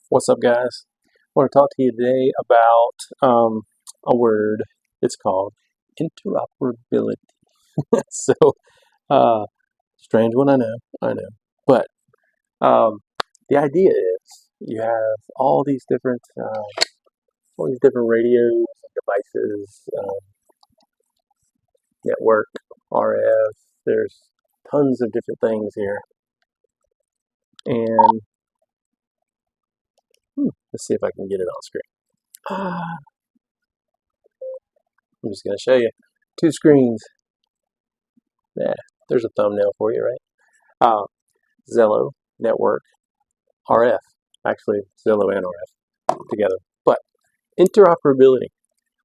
What's up, guys? I want to talk to you today about a word. It's called interoperability. So, uh, strange one, I know. But um, the idea is you have all these different radios, devices, network, RF. There's tons of different things here, and let's see if I can get it on screen. I'm just going to show you two screens. Yeah, there's a thumbnail for you, right? Uh, Zello, network, RF. Actually, Zello and RF together. But interoperability.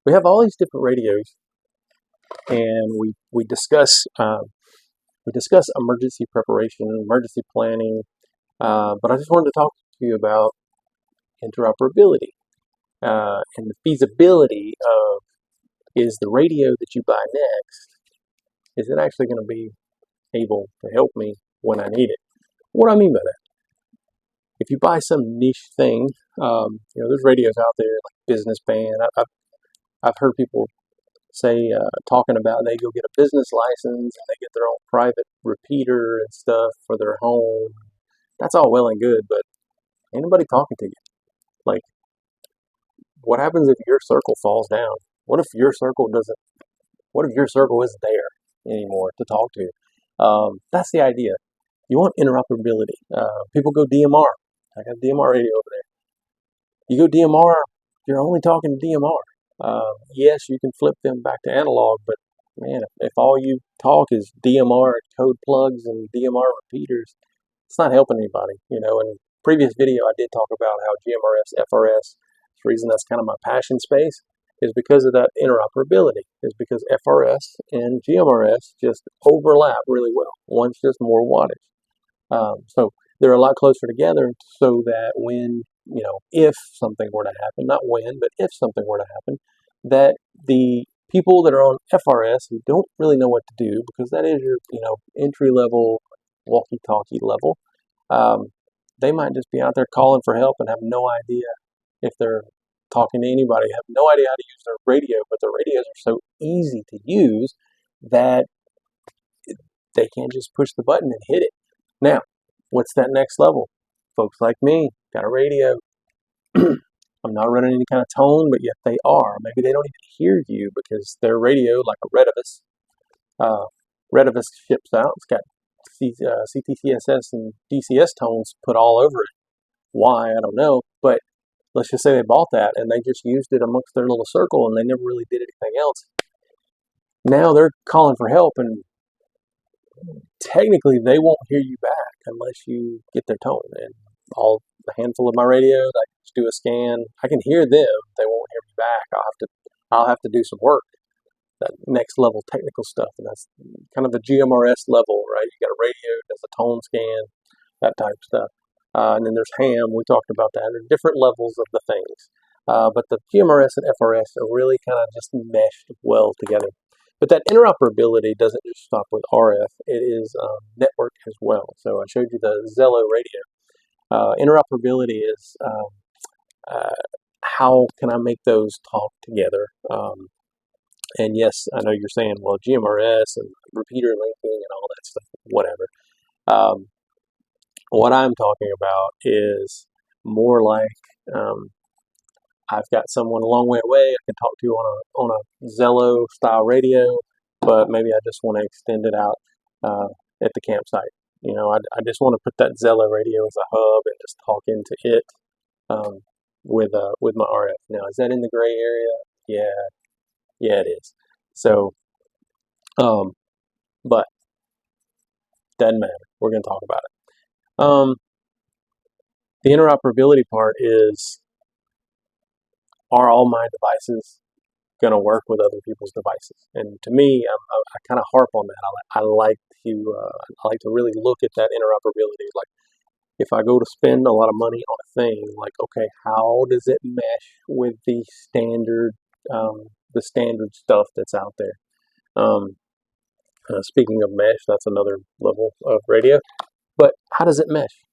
We have all these different radios, and we discuss emergency preparation, emergency planning. But I just wanted to talk to you about interoperability and the feasibility of, is the radio that you buy next, is it actually going to be able to help me when I need it? What do I mean by that? If you buy some niche thing, there's radios out there like business band. I've heard people say, talking about they go get a business license and they get their own private repeater and stuff for their home. That's all well and good, but ain't nobody talking to you. Like, what happens if your circle falls down? What if your circle isn't there anymore to talk to? That's the idea. You want interoperability. People go DMR. I got a DMR radio over there. You go DMR, you're only talking DMR. Yes, you can flip them back to analog, but man, if all you talk is DMR code plugs and DMR repeaters, it's not helping anybody. In previous video, I did talk about how GMRS, FRS, the reason that's kind of my passion space is because of that interoperability, is because FRS and GMRS just overlap really well. One's just more wattage. So they're a lot closer together so that when, if something were to happen, not when, but if something were to happen, that the people that are on FRS who don't really know what to do, because that is your, entry level, walkie-talkie level, they might just be out there calling for help and have no idea if they're talking to anybody, have no idea how to use their radio, but the radios are so easy to use that they can just push the button and hit it. Now, what's that next level? Folks like me got a radio. I'm not running any kind of tone, but yet they are. Maybe they don't even hear you because their radio, like a Redivus ships out. It's got CTCSS and DCS tones put all over it. Why? I don't know. But let's just say they bought that and they just used it amongst their little circle and they never really did anything else. Now they're calling for help, and technically they won't hear you back unless you get their tone. And a handful of my radios, I can just do a scan. I can hear them. They won't hear me back. I'll have to do some work. That next level technical stuff, and that's kind of the GMRS level, right? You got a radio, does a tone scan, that type of stuff. And then there's ham. We talked about that. There are different levels of the things. But the GMRS and FRS are really kind of just meshed well together. But that interoperability doesn't just stop with RF. It is network as well. So I showed you the Zello radio. Interoperability is how can I make those talk together? And yes, I know you're saying, well, GMRS and repeater linking and all that stuff, whatever. What I'm talking about is more like I've got someone a long way away I can talk to on a Zello style radio, but maybe I just want to extend it out at the campsite. I just want to put that Zello radio as a hub and just talk into it with my RF. Now, is that in the gray area? Yeah, it is. So, but doesn't matter. We're going to talk about it. The interoperability part is, are all my devices going to work with other people's devices? And to me, I kind of harp on that. I like to really look at that interoperability. Like, if I go to spend a lot of money on a thing, like, okay, how does it mesh with the standard stuff that's out there? Speaking of mesh, that's another level of radio. But how does it mesh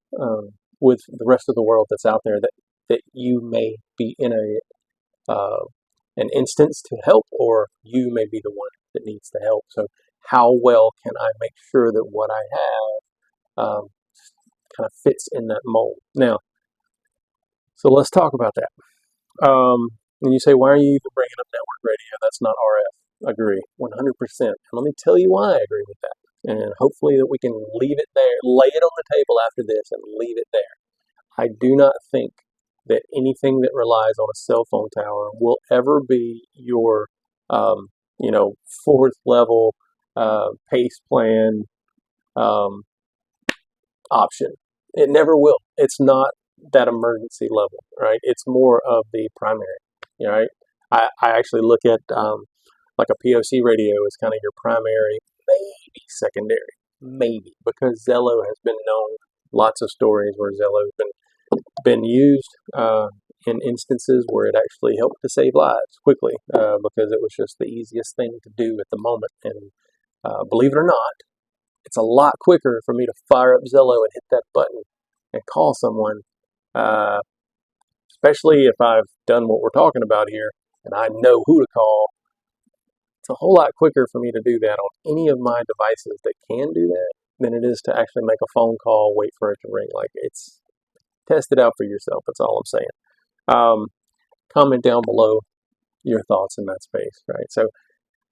with the rest of the world that's out there that that you may be in an instance to help, or you may be the one that needs the help. So how well can I make sure that what I have kind of fits in that mold? Now, so let's talk about that. And you say, why are you even bringing up network radio? That's not RF. Agree, 100%. And let me tell you why I agree with that. And hopefully that we can leave it there, lay it on the table after this and leave it there. I do not think that anything that relies on a cell phone tower will ever be your, fourth level pace plan option. It never will. It's not that emergency level, right? It's more of the primary, right? I actually look at like a POC radio as kind of your primary, maybe secondary, maybe, because Zello has been known, lots of stories where Zello has been used in instances where it actually helped to save lives quickly because it was just the easiest thing to do at the moment. And believe it or not, it's a lot quicker for me to fire up Zello and hit that button and call someone, especially if I've done what we're talking about here and I know who to call. It's a whole lot quicker for me to do that on any of my devices that can do that than it is to actually make a phone call, wait for it to ring. Like, it's, test it out for yourself. That's all I'm saying. Comment down below your thoughts in that space, right? So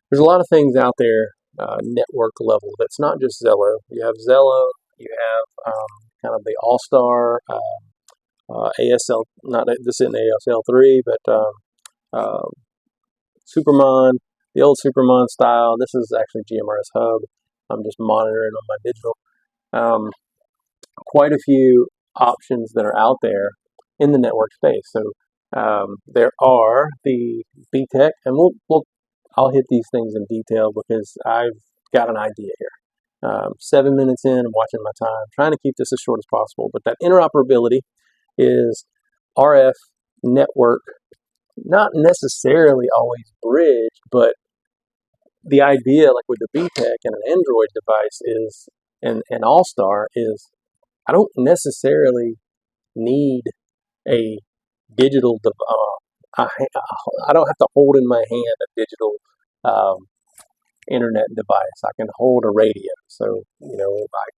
there's a lot of things out there, network level, that's not just Zello. You have Zello, you have kind of the all-star ASL, not this isn't ASL3, but Supermon, the old Supermon style. This is actually GMRS Hub. I'm just monitoring on my digital. Quite a few options that are out there in the network space. So there are the BTEC, and I'll hit these things in detail because I've got an idea here. 7 minutes in, I'm watching my time, trying to keep this as short as possible. But that interoperability is RF network, not necessarily always bridged, but the idea, like with the BTEC and an Android device, is, and All-Star, is I don't necessarily need a digital I don't have to hold in my hand a digital internet device. I can hold a radio. So,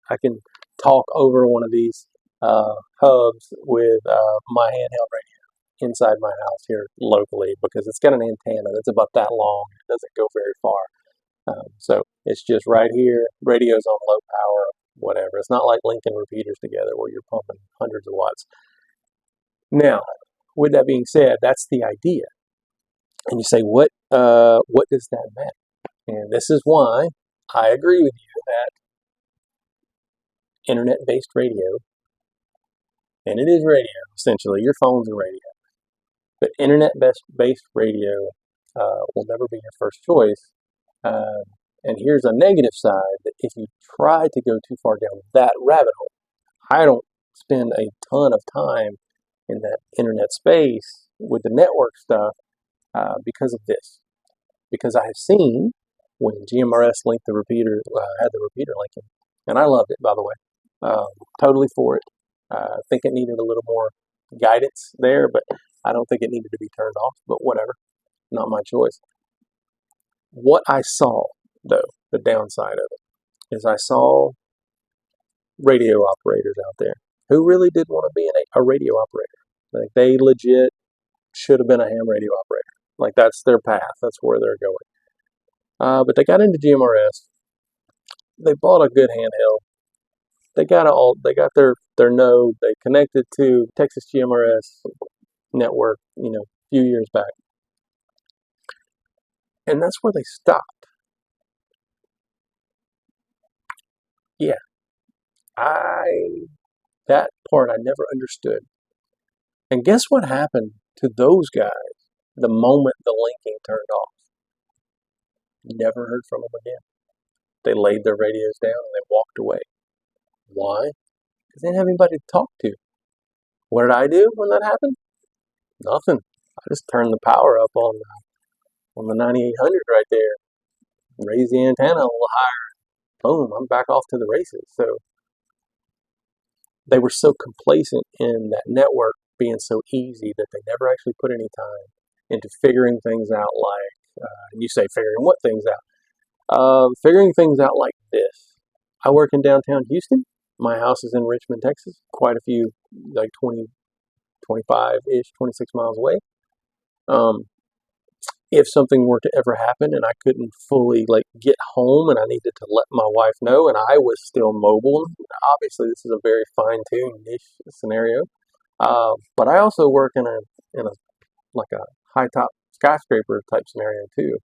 I can talk over one of these hubs with my handheld radio inside my house here locally because it's got an antenna that's about that long. It doesn't go very far. So it's just right here. Radio's on low power, whatever. It's not like linking repeaters together where you're pumping hundreds of watts. Now, with that being said, that's the idea. And you say, what does that mean? And this is why I agree with you that internet-based radio, and it is radio, essentially, your phone's a radio, but internet-based radio will never be your first choice. And here's a negative side, that if you try to go too far down that rabbit hole, I don't spend a ton of time in that internet space with the network stuff because of this. Because I have seen when GMRS linked the repeater, had the repeater linking, and I loved it, by the way. Totally for it. I think it needed a little more guidance there, but I don't think it needed to be turned off, but whatever. Not my choice. What I saw, though, the downside of it, is I saw radio operators out there who really did want to be a radio operator. Like, they legit should have been a ham radio operator. Like, that's their path. That's where they're going. But they got into GMRS. They bought a good handheld. They got their node. They connected to Texas GMRS network, a few years back. And that's where they stopped. Yeah. That part I never understood. And guess what happened to those guys the moment the linking turned off? Never heard from them again. They laid their radios down and they walked away. Why? Because they didn't have anybody to talk to. What did I do when that happened? Nothing. I just turned the power up on the 9800 right there. Raise the antenna a little higher. Boom, I'm back off to the races. So they were so complacent in that network being so easy that they never actually put any time into figuring things out like, you say figuring what things out? Figuring things out like this. I work in downtown Houston. My house is in Richmond, Texas, quite a few, like 20, 25-ish, 26 miles away. If something were to ever happen and I couldn't fully get home and I needed to let my wife know and I was still mobile, obviously this is a very fine-tuned niche scenario. But I also work in a high-top skyscraper type scenario too.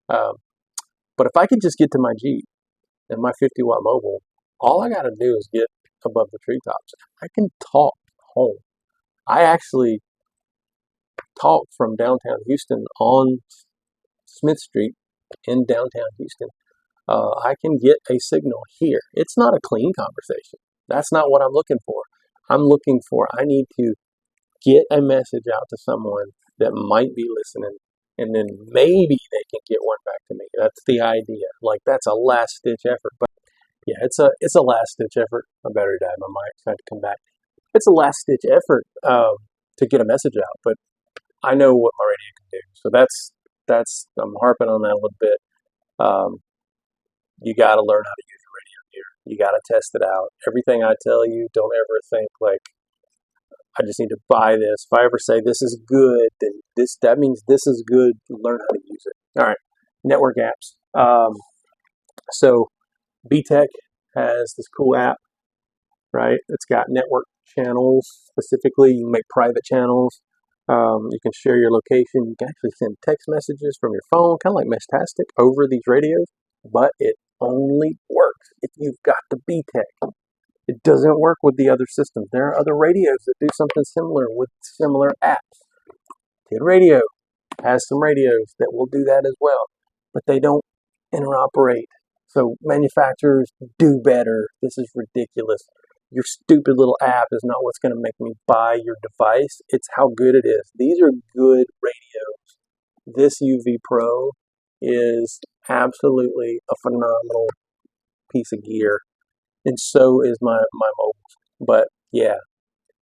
But if I could just get to my Jeep and my 50-watt mobile, all I got to do is get above the treetops. I can talk home. I actually talk from downtown Houston on Smith Street in downtown Houston. I can get a signal here. It's not a clean conversation. That's not what I'm looking for. I need to get a message out to someone that might be listening, and then maybe they can get one back to me. That's the idea. That's a last ditch effort. But yeah, it's a last ditch effort. I better die. My mic's had to come back. It's a last ditch effort to get a message out, but I know what my radio can do. So that's I'm harping on that a little bit. You got to learn how to use your radio gear. You got to test it out. Everything I tell you, don't ever think I just need to buy this. If I ever say this is good, then that means this is good. Learn how to use it. All right, network apps. So BTech has this cool app, right? It's got network channels specifically. You can make private channels. You can share your location. You can actually send text messages from your phone, kind of like Meshtastic, over these radios, but it only works if you've got the BTech. It doesn't work with the other systems. There are other radios that do something similar with similar apps. TID Radio has some radios that will do that as well, but they don't interoperate. So manufacturers, do better. This is ridiculous. Your stupid little app is not what's going to make me buy your device. It's how good it is. These are good radios. This UV Pro is absolutely a phenomenal piece of gear. And so is my mobile. But yeah,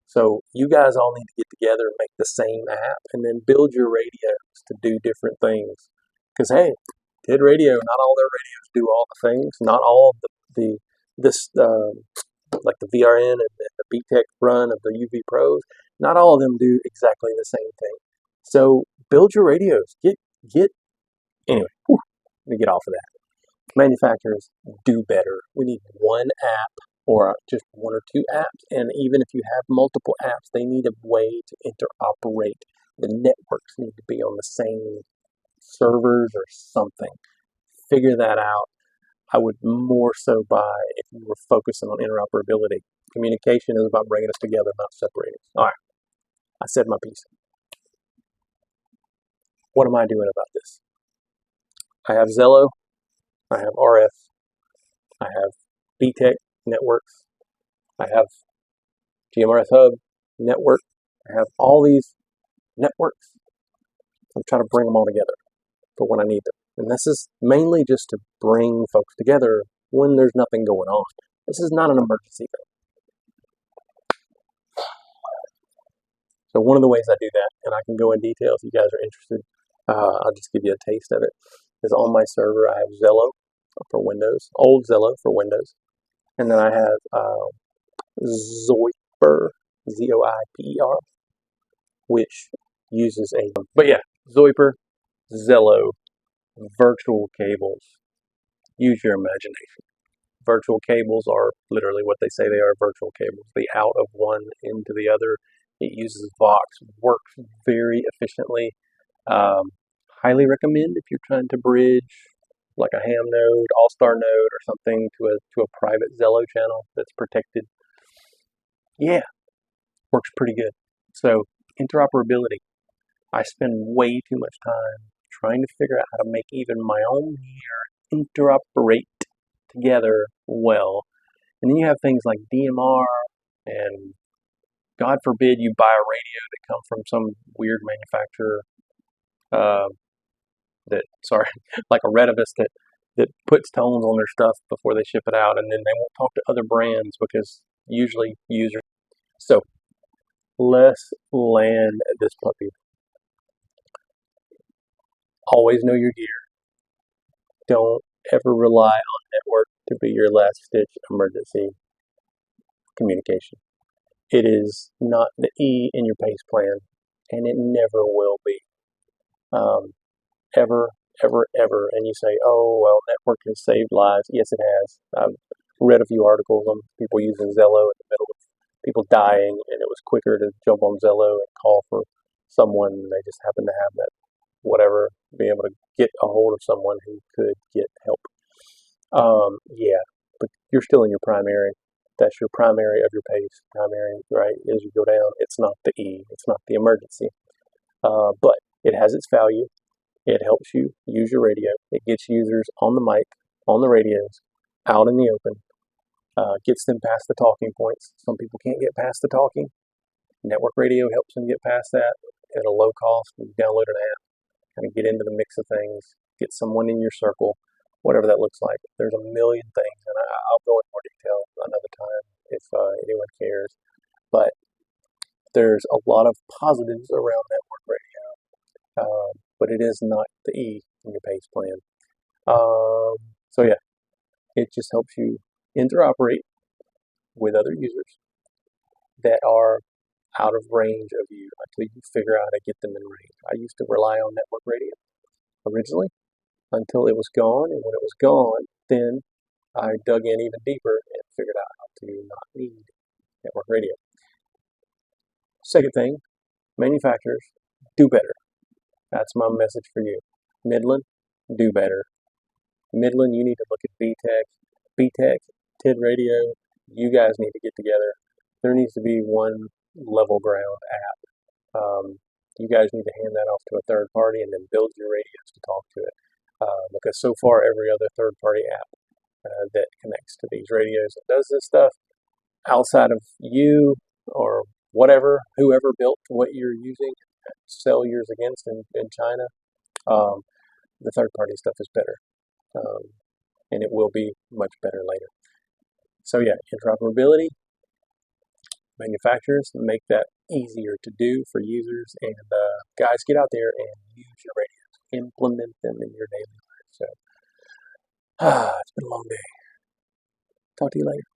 so you guys all need to get together and make the same app and then build your radios to do different things. Because hey, TID Radio, not all their radios do all the things. Not all of like the VRN and the BTech run of the UV Pros, not all of them do exactly the same thing. So build your radios. Anyway, let me get off of that. Manufacturers, do better. We need one app or just one or two apps. And even if you have multiple apps, they need a way to interoperate. The networks need to be on the same servers or something. Figure that out. I would more so buy if you were focusing on interoperability. Communication is about bringing us together, not separating us. All right, I said my piece. What am I doing about this? I have Zello, I have RF, I have BTech networks, I have GMRS Hub network, I have all these networks. I'm trying to bring them all together for when I need them. And this is mainly just to bring folks together when there's nothing going on. This is not an emergency thing. So one of the ways I do that, and I can go in detail if you guys are interested, I'll just give you a taste of it, is on my server I have Zello for Windows, old Zello for Windows, and then I have Zoiper, Zoiper, which uses but yeah, Zoiper, Zello, virtual cables. Use your imagination. Virtual cables are literally what they say they are, virtual cables. The out of one into the other. It uses Vox, works very efficiently. Highly recommend if you're trying to bridge like a ham node, all-star node, or something to a private Zello channel that's protected. Yeah, works pretty good. So interoperability. I spend way too much time trying to figure out how to make even my own gear interoperate together well. And then you have things like DMR, and God forbid you buy a radio that comes from some weird manufacturer like a Retivus that puts tones on their stuff before they ship it out, and then they won't talk to other brands because usually users. So let's land this puppy. Always know your gear. Don't ever rely on network to be your last stitch emergency communication. It is not the E in your PACE plan, and it never will be. Ever, ever. And you say, oh, well, network has saved lives. Yes, it has. I've read a few articles on people using Zello in the middle of people dying, and it was quicker to jump on Zello and call for someone. They just happened to have that whatever, be able to get a hold of someone who could get help. Yeah, but you're still in your primary. That's your primary of your PACE. Primary, right? As you go down, it's not the E. It's not the emergency. But it has its value. It helps you use your radio. It gets users on the mic, on the radios, out in the open, gets them past the talking points. Some people can't get past the talking. Network radio helps them get past that at a low cost. You download an app, kind of get into the mix of things, get someone in your circle, whatever that looks like. There's a million things, and I'll go into more detail another time if anyone cares. But there's a lot of positives around network radio. But it is not the E in your PACE plan. So yeah, it just helps you interoperate with other users that are out of range of you until you figure out how to get them in range. I used to rely on network radio originally until it was gone, and when it was gone, then I dug in even deeper and figured out how to not need network radio. Second thing, manufacturers, do better. That's my message for you. Midland, do better. Midland, you need to look at BTEC, TID Radio. You guys need to get together. There needs to be one level ground app. You guys need to hand that off to a third party and then build your radios to talk to it. Because so far, every other third party app that connects to these radios and does this stuff outside of you or whatever, whoever built what you're using, sell yours against in China, the third party stuff is better. And it will be much better later. So yeah, interoperability, manufacturers make that easier to do for users, and guys, get out there and use your radios, implement them in your daily life. So, it's been a long day. Talk to you later.